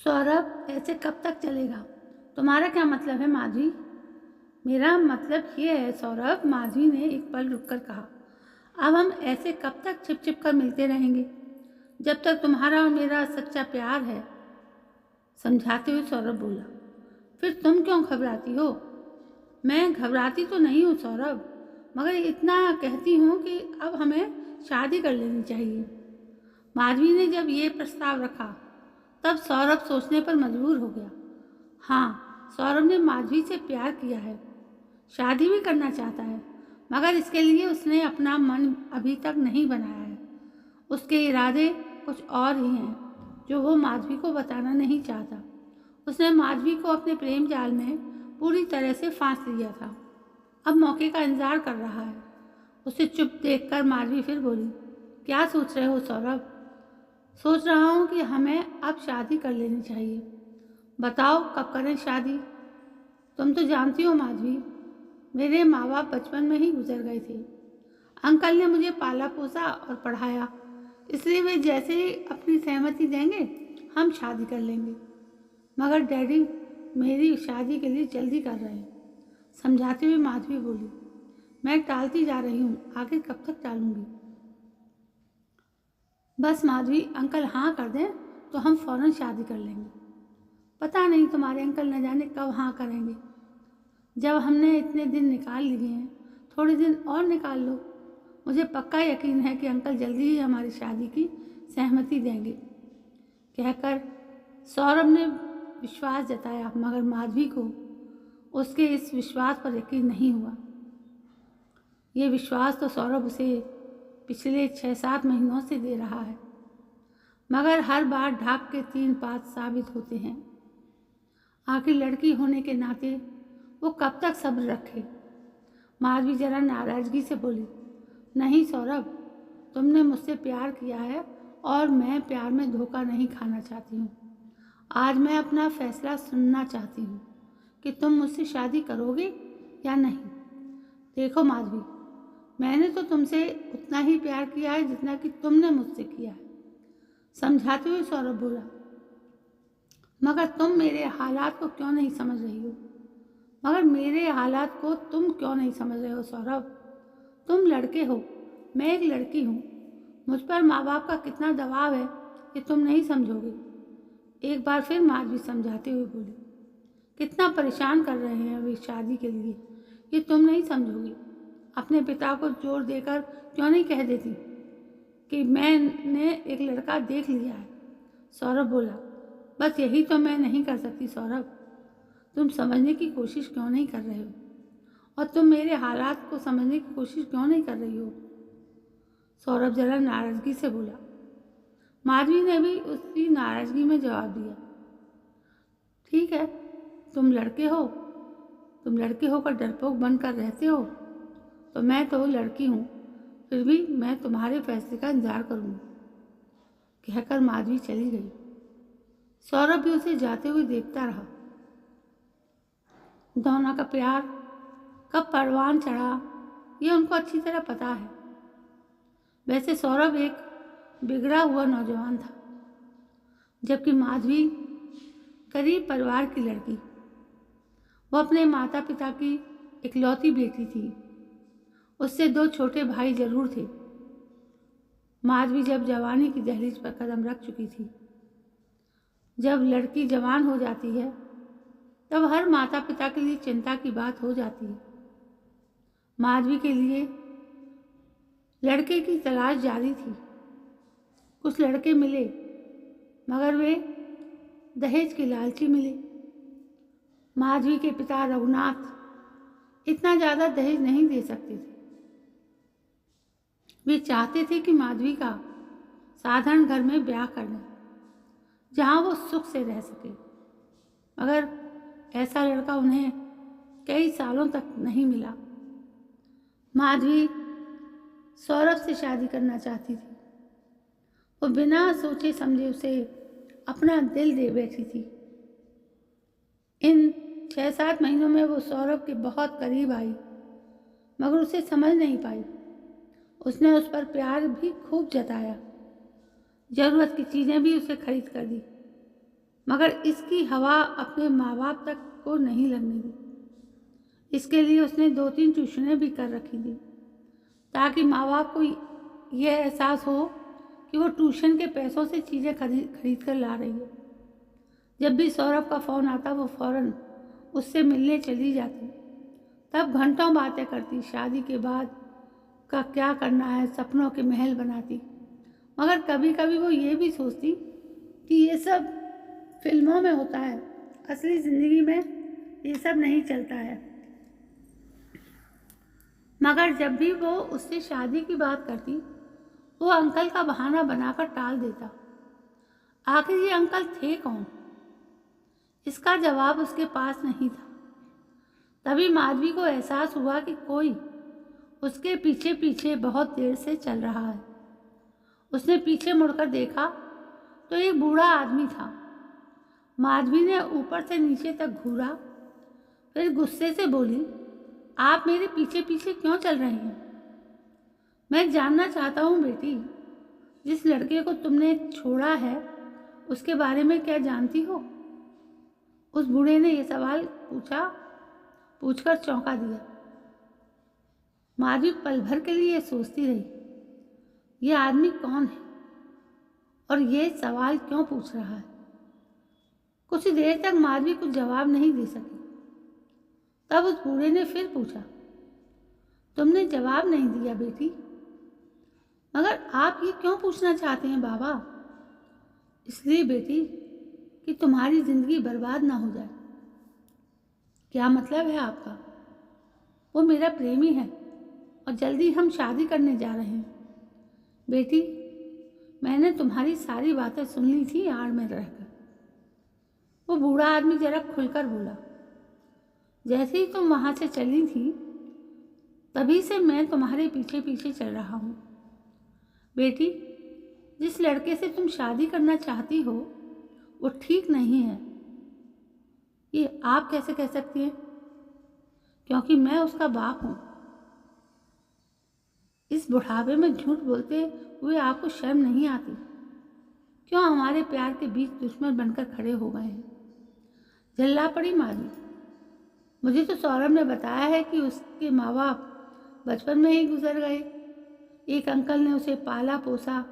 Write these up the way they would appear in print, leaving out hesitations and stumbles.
सौरभ, ऐसे कब तक चलेगा? तुम्हारा क्या मतलब है माधवी? मेरा मतलब ये है सौरभ, माधवी ने एक पल रुककर कहा। अब हम ऐसे कब तक छिप छिप कर मिलते रहेंगे? जब तक तुम्हारा और मेरा सच्चा प्यार है, समझाते हुए सौरभ बोला। फिर तुम क्यों घबराती हो? मैं घबराती तो नहीं हूँ सौरभ, मगर इतना कहती हूँ कि अब हमें शादी कर लेनी चाहिए। माधवी ने जब ये प्रस्ताव रखा तब सौरभ सोचने पर मजबूर हो गया। हाँ, सौरभ ने माधवी से प्यार किया है, शादी भी करना चाहता है, मगर इसके लिए उसने अपना मन अभी तक नहीं बनाया है। उसके इरादे कुछ और ही हैं जो वो माधवी को बताना नहीं चाहता। उसने माधवी को अपने प्रेम जाल में पूरी तरह से फांस लिया था। अब मौके का इंतजार कर रहा है। उसे चुप देखकर माधवी फिर बोली, क्या सोच रहे हो सौरभ? सोच रहा हूँ कि हमें अब शादी कर लेनी चाहिए। बताओ कब करें शादी? तुम तो जानती हो माधवी, मेरे माँ बाप बचपन में ही गुजर गए थे। अंकल ने मुझे पाला पोसा और पढ़ाया, इसलिए वे जैसे ही अपनी सहमति देंगे हम शादी कर लेंगे। मगर डैडी मेरी शादी के लिए जल्दी कर रहे हैं। समझाते हुए माधवी बोली, मैं टालती जा रही हूँ, आखिर कब तक टालूंगी? बस माधवी, अंकल हाँ कर दें तो हम फौरन शादी कर लेंगे। पता नहीं तुम्हारे अंकल न जाने कब हाँ करेंगे। जब हमने इतने दिन निकाल लिए हैं, थोड़े दिन और निकाल लो। मुझे पक्का यकीन है कि अंकल जल्दी ही हमारी शादी की सहमति देंगे। कहकर सौरभ ने विश्वास जताया, मगर माधवी को उसके इस विश्वास पर यकीन नहीं हुआ। ये विश्वास तो सौरभ उसे पिछले 6-7 महीनों से दे रहा है, मगर हर बार ढाक के 3 पात साबित होते हैं। आखिर लड़की होने के नाते वो कब तक सब्र रखे? माधवी जरा नाराजगी से बोली, नहीं सौरभ, तुमने मुझसे प्यार किया है और मैं प्यार में धोखा नहीं खाना चाहती हूँ। आज मैं अपना फैसला सुनना चाहती हूँ कि तुम मुझसे शादी करोगे या नहीं। देखो माधवी, मैंने तो तुमसे उतना ही प्यार किया है जितना कि तुमने मुझसे किया है। समझाते हुए सौरभ बोला, मगर तुम मेरे हालात को क्यों नहीं समझ रही हो? मगर मेरे हालात को तुम क्यों नहीं समझ रहे हो सौरभ? तुम लड़के हो, मैं एक लड़की हूँ। मुझ पर माँ बाप का कितना दबाव है ये तुम नहीं समझोगे। एक बार फिर माधवी समझाते हुए बोली, कितना परेशान कर रहे हैं वे शादी के लिए, ये तुम नहीं समझोगे। अपने पिता को जोर देकर क्यों नहीं कह देती कि मैंने एक लड़का देख लिया है? सौरभ बोला, बस यही तो मैं नहीं कर सकती सौरभ। तुम समझने की कोशिश क्यों नहीं कर रहे हो? और तुम मेरे हालात को समझने की कोशिश क्यों नहीं कर रही हो? सौरभ जरा नाराजगी से बोला। माधवी ने भी उसी नाराजगी में जवाब दिया, ठीक है, तुम लड़के हो, तुम लड़के होकर डरपोक बनकर रहते हो, तो मैं तो लड़की हूँ, फिर भी मैं तुम्हारे फैसले का इंतजार करूँगी। कहकर माधवी चली गई। सौरभ भी उसे जाते हुए देखता रहा। दोनों का प्यार कब परवान चढ़ा ये उनको अच्छी तरह पता है। वैसे सौरभ एक बिगड़ा हुआ नौजवान था, जबकि माधवी गरीब परिवार की लड़की। वो अपने माता पिता की इकलौती बेटी थी। उससे 2 छोटे भाई जरूर थे। माधवी जब जवानी की दहलीज पर कदम रख चुकी थी। जब लड़की जवान हो जाती है तब हर माता पिता के लिए चिंता की बात हो जाती है। माधवी के लिए लड़के की तलाश जारी थी। कुछ लड़के मिले, मगर वे दहेज के लालची मिले। माधवी के पिता रघुनाथ इतना ज़्यादा दहेज नहीं दे सकते थे। वे चाहते थे कि माधवी का साधारण घर में ब्याह कर दें, जहाँ वो सुख से रह सके। मगर ऐसा लड़का उन्हें कई सालों तक नहीं मिला। माधवी सौरभ से शादी करना चाहती थी। वो बिना सोचे समझे उसे अपना दिल दे बैठी थी। इन 6-7 महीनों में वो सौरभ के बहुत करीब आई, मगर उसे समझ नहीं पाई। उसने उस पर प्यार भी खूब जताया, ज़रूरत की चीज़ें भी उसे खरीद कर दी, मगर इसकी हवा अपने माँ बाप तक को नहीं लगने दी। इसके लिए उसने 2-3 ट्यूशनें भी कर रखी थी, ताकि माँ बाप को यह एहसास हो कि वो ट्यूशन के पैसों से चीज़ें खरीद कर ला रही है। जब भी सौरभ का फ़ोन आता वो फ़ौरन उससे मिलने चली जाती। तब घंटों बातें करती, शादी के बाद का क्या करना है, सपनों के महल बनाती। मगर कभी कभी वो ये भी सोचती कि ये सब फिल्मों में होता है, असली ज़िंदगी में ये सब नहीं चलता है। मगर जब भी वो उससे शादी की बात करती, वो अंकल का बहाना बनाकर टाल देता। आखिर ये अंकल थे कौन? इसका जवाब उसके पास नहीं था। तभी माधवी को एहसास हुआ कि कोई उसके पीछे पीछे बहुत देर से चल रहा है। उसने पीछे मुड़कर देखा तो एक बूढ़ा आदमी था। माधवी ने ऊपर से नीचे तक घूरा, फिर गुस्से से बोली, आप मेरे पीछे पीछे क्यों चल रही हैं? मैं जानना चाहता हूँ बेटी, जिस लड़के को तुमने छोड़ा है उसके बारे में क्या जानती हो? उस बूढ़े ने यह सवाल पूछकर चौंका दिया। माधवी पल भर के लिए सोचती रही, यह आदमी कौन है और ये सवाल क्यों पूछ रहा है? कुछ देर तक माधवी कुछ जवाब नहीं दे सकी। तब उस बूढ़े ने फिर पूछा, तुमने जवाब नहीं दिया बेटी, मगर आप ये क्यों पूछना चाहते हैं बाबा? इसलिए बेटी कि तुम्हारी जिंदगी बर्बाद ना हो जाए। क्या मतलब है आपका? वो मेरा प्रेमी है और जल्दी हम शादी करने जा रहे हैं। बेटी, मैंने तुम्हारी सारी बातें सुन ली थी आड़ में रहकर। वो बूढ़ा आदमी जरा खुलकर बोला, जैसे ही तुम वहाँ से चली थी तभी से मैं तुम्हारे पीछे पीछे चल रहा हूँ। बेटी, जिस लड़के से तुम शादी करना चाहती हो वो ठीक नहीं है। ये आप कैसे कह सकती हैं? क्योंकि मैं उसका बाप हूँ। इस बुढ़ापे में झूठ बोलते हुए आपको शर्म नहीं आती? क्यों हमारे प्यार के बीच दुश्मन बनकर खड़े हो गए हैं? झल्ला पड़ी माधवी। मुझे तो सौरभ ने बताया है कि उसके माँ बाप बचपन में ही गुजर गए। एक अंकल ने उसे पाला पोसा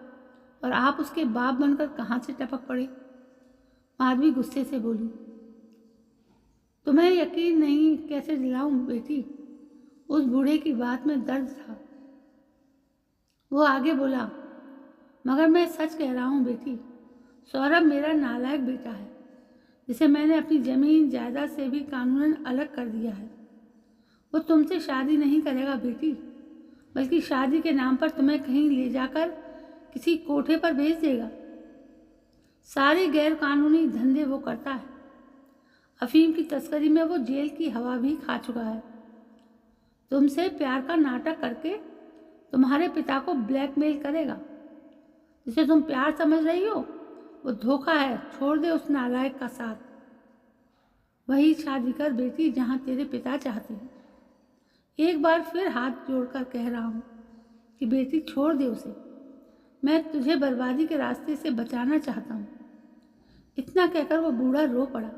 और आप उसके बाप बनकर कहाँ से टपक पड़े? माधवी गुस्से से बोली, तुम्हें यकीन नहीं कैसे दिलाऊं बेटी? उस बूढ़े की बात में दर्द था। वो आगे बोला, मगर मैं सच कह रहा हूँ बेटी, सौरभ मेरा नालायक बेटा है, जिसे मैंने अपनी ज़मीन जायदाद से भी कानूनन अलग कर दिया है। वो तुमसे शादी नहीं करेगा बेटी, बल्कि शादी के नाम पर तुम्हें कहीं ले जाकर किसी कोठे पर भेज देगा। सारे गैर कानूनी धंधे वो करता है। अफीम की तस्करी में वो जेल की हवा भी खा चुका है। तुमसे प्यार का नाटक करके तुम्हारे पिता को ब्लैकमेल करेगा। जिसे तुम प्यार समझ रही हो वो धोखा है। छोड़ दे उस नालायक का साथ। वही शादी कर बेटी जहाँ तेरे पिता चाहते हैं। एक बार फिर हाथ जोड़कर कह रहा हूँ कि बेटी छोड़ दे उसे। मैं तुझे बर्बादी के रास्ते से बचाना चाहता हूँ। इतना कहकर वो बूढ़ा रो पड़ा।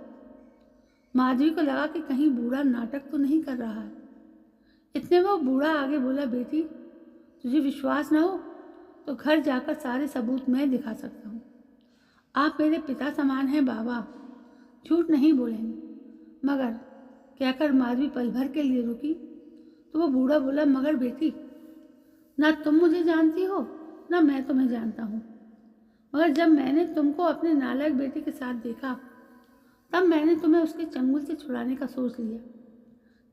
माधवी को लगा कि कहीं बूढ़ा नाटक तो नहीं कर रहा है। इतने में वो बूढ़ा आगे बोला, बेटी तुझे विश्वास न हो तो घर जाकर सारे सबूत मैं दिखा सकता हूँ। आप मेरे पिता समान हैं बाबा, झूठ नहीं बोलेंगे। मगर कहकर माधवी पल भर के लिए रुकी तो वो बूढ़ा बोला, मगर बेटी, ना तुम मुझे जानती हो ना मैं तुम्हें जानता हूँ। मगर जब मैंने तुमको अपने नालायक बेटे के साथ देखा तब मैंने तुम्हें उसके चंगुल से छुड़ाने का सोच लिया।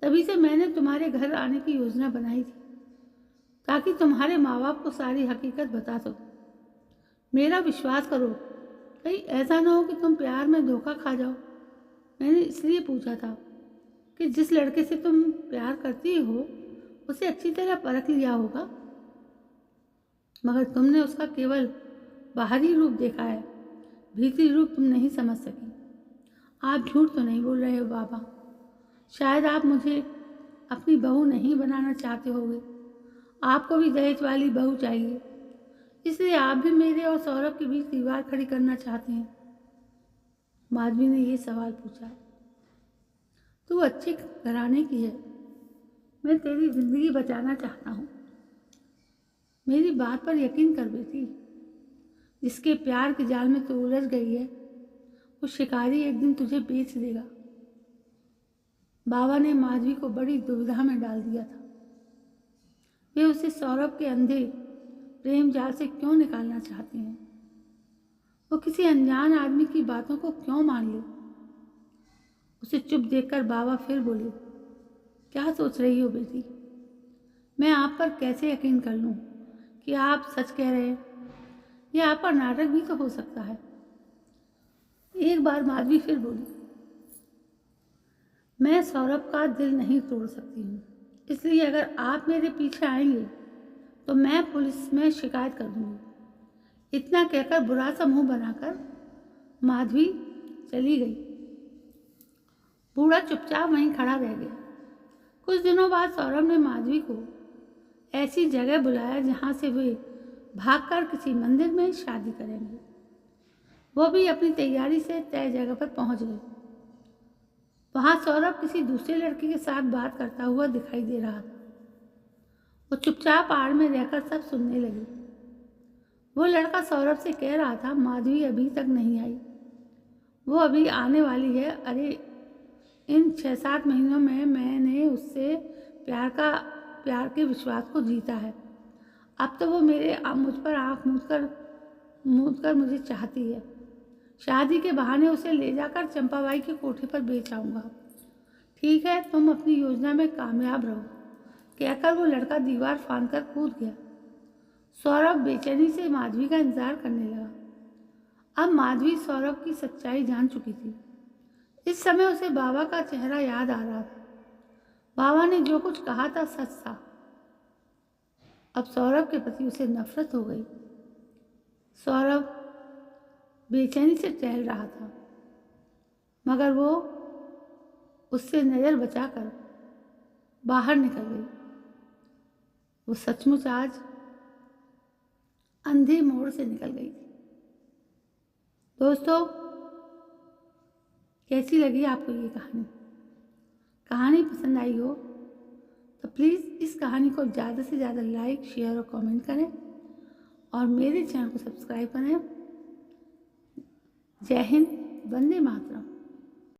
तभी से मैंने तुम्हारे घर आने की योजना बनाई थी, ताकि तुम्हारे माँ बाप को सारी हकीकत बता सकूं। मेरा विश्वास करो, कहीं ऐसा ना हो कि तुम प्यार में धोखा खा जाओ। मैंने इसलिए पूछा था कि जिस लड़के से तुम प्यार करती हो उसे अच्छी तरह परख लिया होगा, मगर तुमने उसका केवल बाहरी रूप देखा है, भीतरी रूप तुम नहीं समझ सकी। आप झूठ तो नहीं बोल रहे हो बाबा। शायद आप मुझे अपनी बहू नहीं बनाना चाहते होगे। आपको भी दहेज वाली बहू चाहिए, इसलिए आप भी मेरे और सौरभ के बीच दीवार खड़ी करना चाहते हैं। माधवी ने ये सवाल पूछा। तू अच्छे घराने की है, मैं तेरी जिंदगी बचाना चाहता हूँ। मेरी बात पर यकीन कर बेटी। जिसके प्यार के जाल में तू उलझ गई है, वो शिकारी एक दिन तुझे बेच देगा। बाबा ने माधवी को बड़ी दुविधा में डाल दिया था। वे उसे सौरभ के अंधे प्रेम जाल से क्यों निकालना चाहते हैं? वो किसी अनजान आदमी की बातों को क्यों मान ले? उसे चुप देखकर बाबा फिर बोले, क्या सोच रही हो बेटी? मैं आप पर कैसे यकीन कर लूं कि आप सच कह रहे हैं? यह आप पर नाटक भी तो हो सकता है। एक बार माधवी फिर बोली, मैं सौरभ का दिल नहीं तोड़ सकती हूँ, इसलिए अगर आप मेरे पीछे आएंगे तो मैं पुलिस में शिकायत कर दूंगी। इतना कहकर बुरा सा मुंह बनाकर माधवी चली गई। बूढ़ा चुपचाप वहीं खड़ा रह गया। कुछ दिनों बाद सौरभ ने माधवी को ऐसी जगह बुलाया जहाँ से वे भागकर किसी मंदिर में शादी करेंगे। वो भी अपनी तैयारी से तय जगह पर पहुँच गए। वहाँ सौरभ किसी दूसरे लड़की के साथ बात करता हुआ दिखाई दे रहा था। वो चुपचाप आड़ में रहकर सब सुनने लगी। वो लड़का सौरभ से कह रहा था, माधवी अभी तक नहीं आई, वो अभी आने वाली है। अरे इन 6-7 महीनों में मैंने उससे प्यार के विश्वास को जीता है। अब तो वो मुझ पर आँख मूंद कर मुझे चाहती है। शादी के बहाने उसे ले जाकर चंपाबाई के कोठे पर बेच आऊँगा। ठीक है, तुम अपनी योजना में कामयाब रहो, कहकर वो लड़का दीवार फांदकर कूद गया। सौरभ बेचैनी से माधवी का इंतजार करने लगा। अब माधवी सौरभ की सच्चाई जान चुकी थी। इस समय उसे बाबा का चेहरा याद आ रहा था। बाबा ने जो कुछ कहा था सच था। अब सौरभ के प्रति उसे नफरत हो गई। सौरभ बेचैनी से टहल रहा था, मगर वो उससे नज़र बचाकर बाहर निकल गई। वो सचमुच आज अंधे मोड़ से निकल गई थी। दोस्तों, कैसी लगी आपको ये कहानी? कहानी पसंद आई हो तो प्लीज़ इस कहानी को ज़्यादा से ज़्यादा लाइक, शेयर और कमेंट करें और मेरे चैनल को सब्सक्राइब करें। जय हिंद, वंदे मातरम।